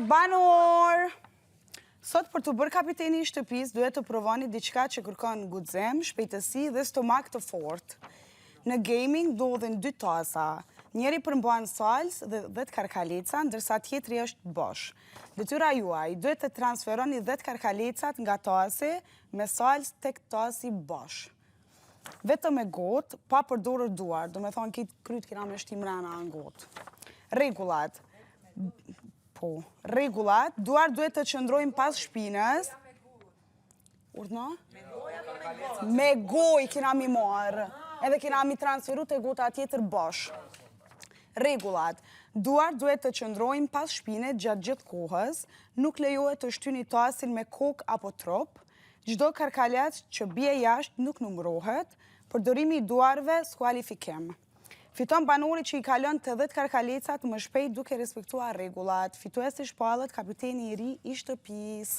Banor! Sot për të bërë kapiteni i shtëpis, duhet të provoni diçka që kërkon guxim, shpejtësi dhe stomak të fortë. Në gaming ndodhen 2 tasa. Njeri përmban salës dhe 10 karkalica, ndërsa tjetri është bosh. Detyra juaj duhet të transferoni 10 karkalicat nga tasi me salës tek tasi bosh. Vetëm me gotë, pa përdorur duar, do me thonë kitë kryt kina me shtim rana në gotë. Regullat. Regullat, duar duhet të qëndrojnë pas shpinës. Urdhno? Me goj kina mi marë. Edhe kina mi transferu të gota tjetër bosh. Regullat, duar duhet të qëndrojnë pas shpinët gjatë gjithë kohës, nuk lejohet të shtyni tasin me kokë apo trop, çdo karkalet që bie jashtë nuk numërohet, përdorimi i duarve skualifikim. Fiton banori që i kalon të 10 karkalicat më shpejt duke respektuar regullat. Fituesi shpallët kapiteni i ri i shtëpis.